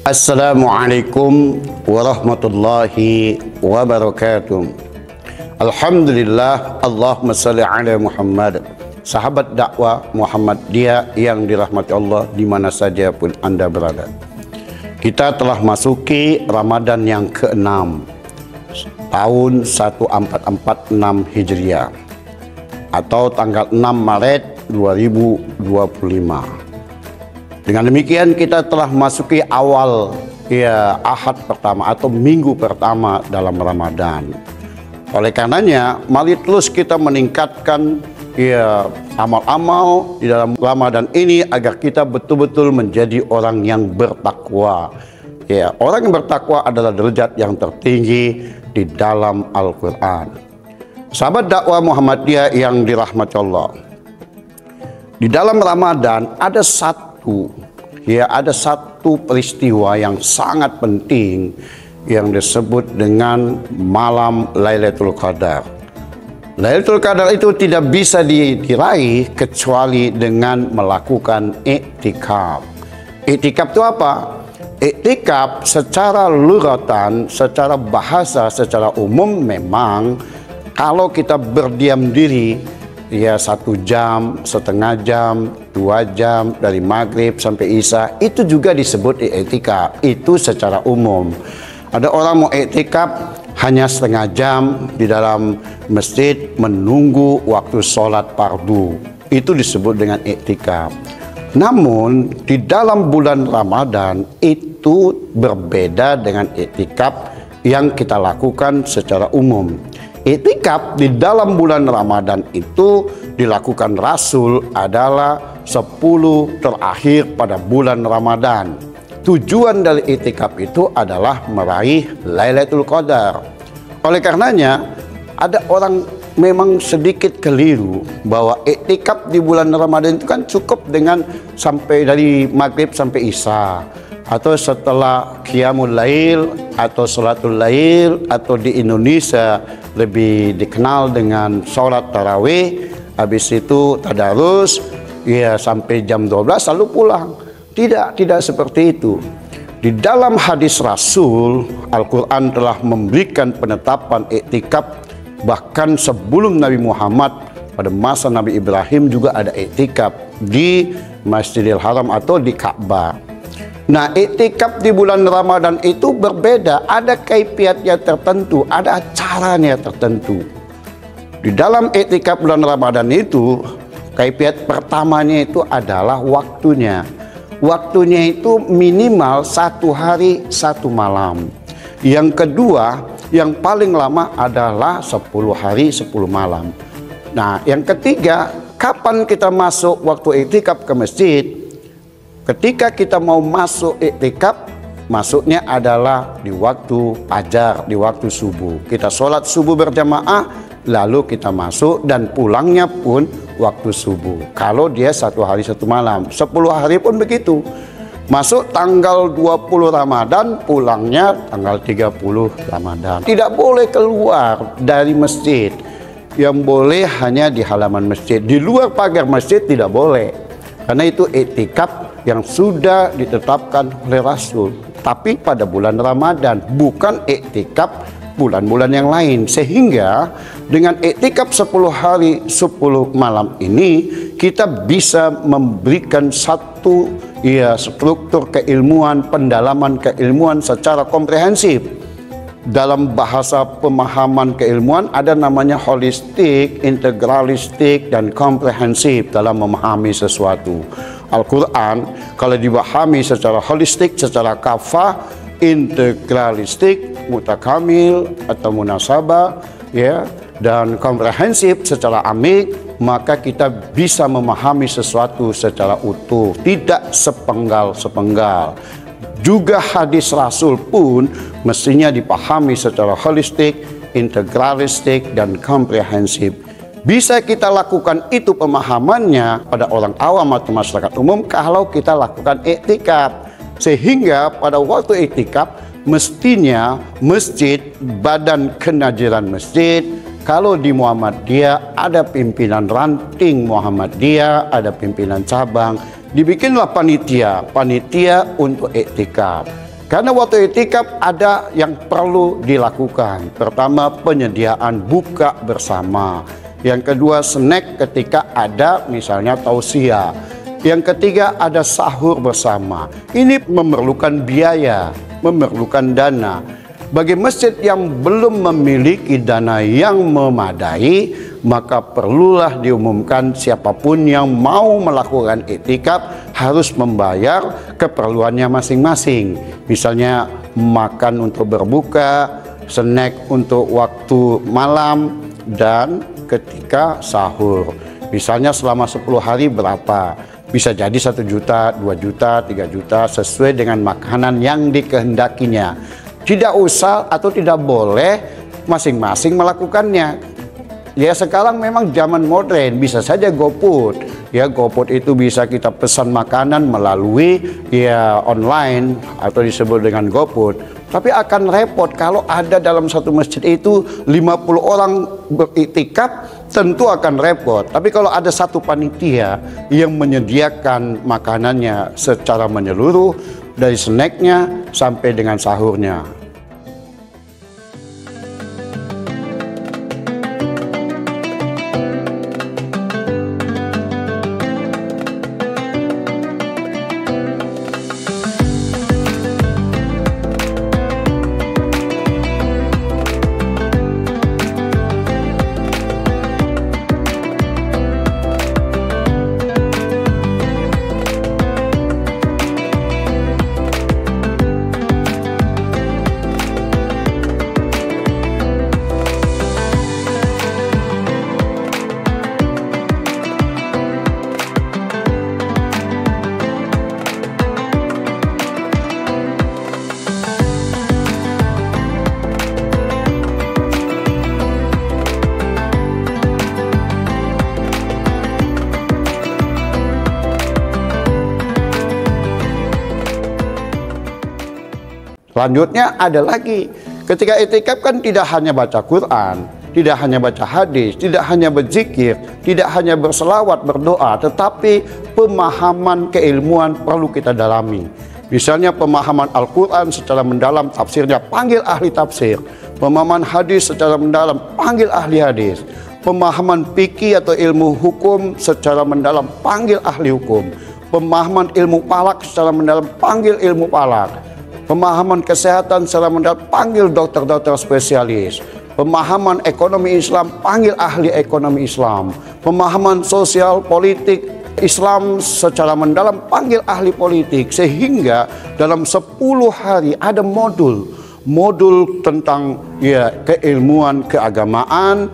Assalamualaikum warahmatullahi wabarakatuh. Alhamdulillah, Allahumma salli ala Muhammad. Sahabat dakwah Muhammadiyah yang dirahmati Allah di mana saja pun Anda berada. Kita telah masuki Ramadan yang ke-6 tahun 1446 Hijriah atau tanggal 6 Maret 2025. Dengan demikian kita telah masuki awal Ahad pertama atau minggu pertama dalam Ramadan. Oleh karenanya, mari terus kita meningkatkan amal-amal di dalam Ramadan ini agar kita betul-betul menjadi orang yang bertakwa. Orang yang bertakwa adalah derajat yang tertinggi di dalam Al-Quran. Sahabat dakwah Muhammadiyah yang dirahmati Allah, di dalam Ramadan ada satu peristiwa yang sangat penting yang disebut dengan malam Lailatul Qadar. Lailatul Qadar itu tidak bisa diraih kecuali dengan melakukan iktikaf. Iktikaf itu apa? Iktikaf secara lugatan, secara bahasa, secara umum memang kalau kita berdiam diri 1 jam, setengah jam, 2 jam dari maghrib sampai isya, itu juga disebut iktikaf. Itu secara umum. Ada orang mau iktikaf hanya setengah jam di dalam masjid menunggu waktu sholat fardu. Itu disebut dengan iktikaf. Namun di dalam bulan Ramadan itu berbeda dengan iktikaf yang kita lakukan secara umum. Iktikaf di dalam bulan Ramadan itu dilakukan Rasul adalah 10 terakhir pada bulan Ramadan. Tujuan dari iktikaf itu adalah meraih Lailatul Qadar. Oleh karenanya, ada orang memang sedikit keliru bahwa iktikaf di bulan Ramadan itu kan cukup dengan sampai dari maghrib sampai isya, atau setelah qiyamul lail atau salatul lail, atau di Indonesia lebih dikenal dengan sholat tarawih, habis itu tadarus sampai jam 12 lalu pulang. Tidak seperti itu. Di dalam hadis Rasul, Al-Quran telah memberikan penetapan iktikaf. Bahkan sebelum Nabi Muhammad, pada masa Nabi Ibrahim juga ada iktikaf di Masjidil Haram atau di Ka'bah. Nah, iktikaf di bulan Ramadan itu berbeda, ada kaifiatnya tertentu, ada acaranya tertentu. Di dalam iktikaf bulan Ramadan itu, kaifiat pertamanya itu adalah waktunya. Waktunya itu minimal 1 hari 1 malam. Yang kedua, yang paling lama adalah 10 hari 10 malam. Nah, yang ketiga, kapan kita masuk waktu iktikaf ke masjid? Ketika kita mau masuk iktikaf, masuknya adalah di waktu fajar, di waktu subuh. Kita sholat subuh berjamaah, lalu kita masuk, dan pulangnya pun waktu subuh. Kalau dia 1 hari 1 malam, 10 hari pun begitu. Masuk tanggal 20 Ramadan, pulangnya tanggal 30 Ramadan. Tidak boleh keluar dari masjid. Yang boleh hanya di halaman masjid. Di luar pagar masjid tidak boleh. Karena itu iktikaf yang sudah ditetapkan oleh Rasul. Tapi pada bulan Ramadan, bukan iktikaf bulan-bulan yang lain. Sehingga dengan iktikaf 10 hari 10 malam ini, kita bisa memberikan satu struktur keilmuan, pendalaman keilmuan secara komprehensif. Dalam bahasa pemahaman keilmuan ada namanya holistik, integralistik, dan komprehensif dalam memahami sesuatu. Al-Quran kalau dipahami secara holistik, secara kafah, integralistik, mutakamil atau munasabah, dan komprehensif secara amik, maka kita bisa memahami sesuatu secara utuh, tidak sepenggal-sepenggal. Juga hadis Rasul pun mestinya dipahami secara holistik, integralistik, dan komprehensif. Bisa kita lakukan itu pemahamannya pada orang awam atau masyarakat umum kalau kita lakukan iktikaf. Sehingga pada waktu iktikaf mestinya masjid, badan kenajiran masjid, kalau di Muhammadiyah ada pimpinan ranting Muhammadiyah, ada pimpinan cabang, dibikinlah panitia untuk iktikaf. Karena waktu itikaf ada yang perlu dilakukan. Pertama, penyediaan buka bersama. Yang kedua, snack ketika ada misalnya tausiah. Yang ketiga, ada sahur bersama. Ini memerlukan biaya, memerlukan dana. Bagi masjid yang belum memiliki dana yang memadai, maka perlulah diumumkan siapapun yang mau melakukan iktikaf harus membayar keperluannya masing-masing. Misalnya makan untuk berbuka, snack untuk waktu malam, dan ketika sahur. Misalnya selama 10 hari berapa? Bisa jadi 1 juta, 2 juta, 3 juta sesuai dengan makanan yang dikehendakinya. Tidak usah atau tidak boleh masing-masing melakukannya. Ya sekarang memang zaman modern, bisa saja GoFood. Ya GoFood itu bisa kita pesan makanan melalui ya online atau disebut dengan GoFood. Tapi akan repot kalau ada dalam satu masjid itu 50 orang beriktikaf, tentu akan repot. Tapi kalau ada satu panitia yang menyediakan makanannya secara menyeluruh dari snacknya sampai dengan sahurnya. Selanjutnya ada lagi, ketika itikaf kan tidak hanya baca Quran, tidak hanya baca hadis, tidak hanya berzikir, tidak hanya berselawat, berdoa, tetapi pemahaman keilmuan perlu kita dalami. Misalnya pemahaman Al-Quran secara mendalam, tafsirnya panggil ahli tafsir. Pemahaman hadis secara mendalam, panggil ahli hadis. Pemahaman fikih atau ilmu hukum secara mendalam, panggil ahli hukum. Pemahaman ilmu falak secara mendalam, panggil ilmu falak. Pemahaman kesehatan secara mendalam, panggil dokter-dokter spesialis. Pemahaman ekonomi Islam, panggil ahli ekonomi Islam. Pemahaman sosial politik Islam secara mendalam, panggil ahli politik. Sehingga dalam 10 hari ada modul tentang ya keilmuan keagamaan,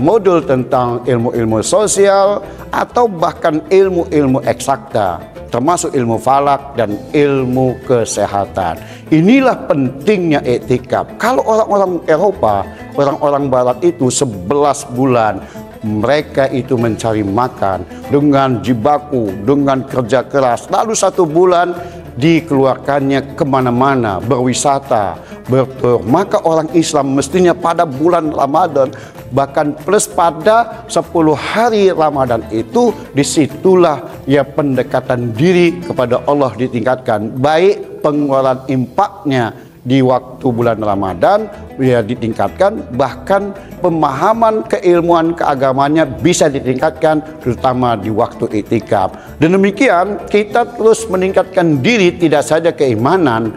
modul tentang ilmu-ilmu sosial, atau bahkan ilmu-ilmu eksakta, termasuk ilmu falak dan ilmu kesehatan. Inilah pentingnya iktikaf. Kalau orang-orang Eropa, orang-orang Barat itu 11 bulan mereka itu mencari makan dengan jibaku, dengan kerja keras. Lalu 1 bulan dikeluarkannya kemana-mana, berwisata, bertur. Maka orang Islam mestinya pada bulan Ramadan, bahkan plus pada 10 hari Ramadan itu, disitulah ya pendekatan diri kepada Allah ditingkatkan. Baik pengeluaran infaknya di waktu bulan Ramadan ya ditingkatkan, bahkan pemahaman keilmuan keagamannya bisa ditingkatkan, terutama di waktu iktikaf. Dan demikian kita terus meningkatkan diri, tidak saja keimanan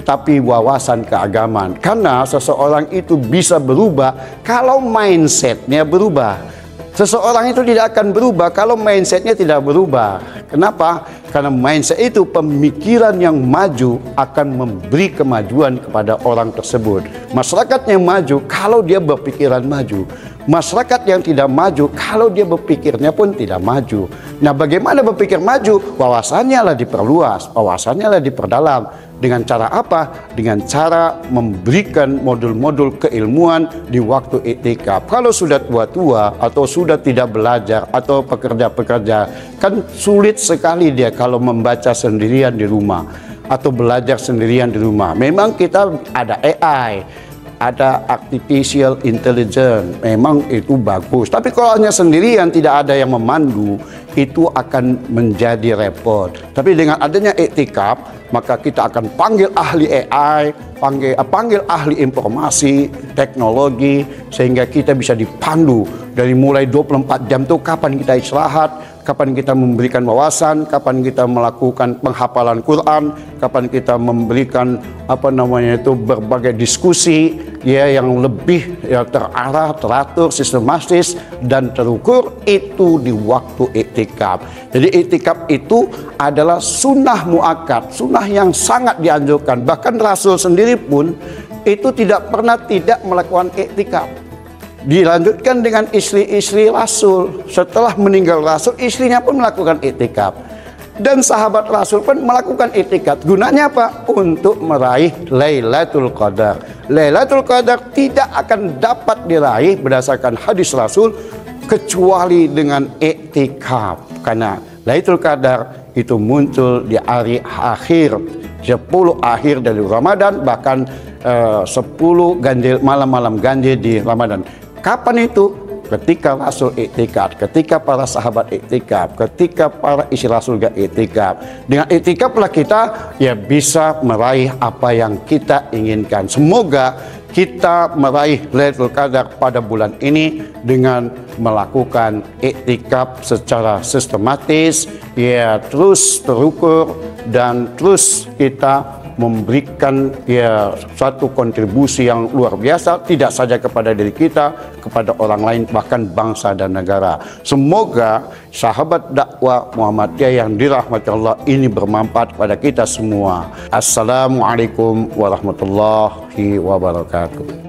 tapi wawasan keagamaan. Karena seseorang itu bisa berubah kalau mindsetnya berubah. Seseorang itu tidak akan berubah kalau mindsetnya tidak berubah. Kenapa? Karena mindset itu, pemikiran yang maju akan memberi kemajuan kepada orang tersebut. Masyarakat yang maju kalau dia berpikiran maju. Masyarakat yang tidak maju kalau dia berpikirnya pun tidak maju. Nah, bagaimana berpikir maju? Wawasannya lah diperluas, wawasannya lah diperdalam. Dengan cara apa? Dengan cara memberikan modul-modul keilmuan di waktu iktikaf. Kalau sudah tua-tua atau sudah tidak belajar atau pekerja-pekerja, kan sulit sekali dia kalau membaca sendirian di rumah atau belajar sendirian di rumah. Memang kita ada AI. ada artificial intelligence, memang itu bagus. Tapi kalau hanya sendirian tidak ada yang memandu, itu akan menjadi repot. Tapi dengan adanya iktikaf, maka kita akan panggil ahli AI, panggil ahli informasi, teknologi, sehingga kita bisa dipandu dari mulai 24 jam itu kapan kita istirahat, kapan kita memberikan wawasan, kapan kita melakukan penghafalan Quran, kapan kita memberikan berbagai diskusi ya yang lebih terarah, teratur, sistematis dan terukur, itu di waktu iktikaf. Jadi iktikaf itu adalah sunnah muakkad, sunnah yang sangat dianjurkan. Bahkan Rasul sendiri pun itu tidak pernah tidak melakukan iktikaf. Dilanjutkan dengan istri-istri Rasul. Setelah meninggal Rasul, istrinya pun melakukan iktikaf. Dan sahabat Rasul pun melakukan iktikaf. Gunanya apa? Untuk meraih Lailatul Qadar. Lailatul Qadar tidak akan dapat diraih berdasarkan hadis Rasul kecuali dengan iktikaf. Karena Lailatul Qadar itu muncul di hari akhir, 10 akhir dari Ramadan, bahkan 10 ganjil, malam-malam ganjil di Ramadan. Kapan itu? Ketika Rasul iktikaf, ketika para sahabat iktikaf, ketika para istri Rasul juga iktikaf. Dengan iktikaflah kita ya bisa meraih apa yang kita inginkan. Semoga kita meraih Lailatul Qadar pada bulan ini dengan melakukan iktikaf secara sistematis, ya terus terukur, dan terus kita memberikan ya suatu kontribusi yang luar biasa, tidak saja kepada diri kita, kepada orang lain, bahkan bangsa dan negara. Semoga sahabat dakwah Muhammadiyah yang dirahmati Allah ini bermanfaat kepada kita semua. Assalamualaikum warahmatullahi wabarakatuh.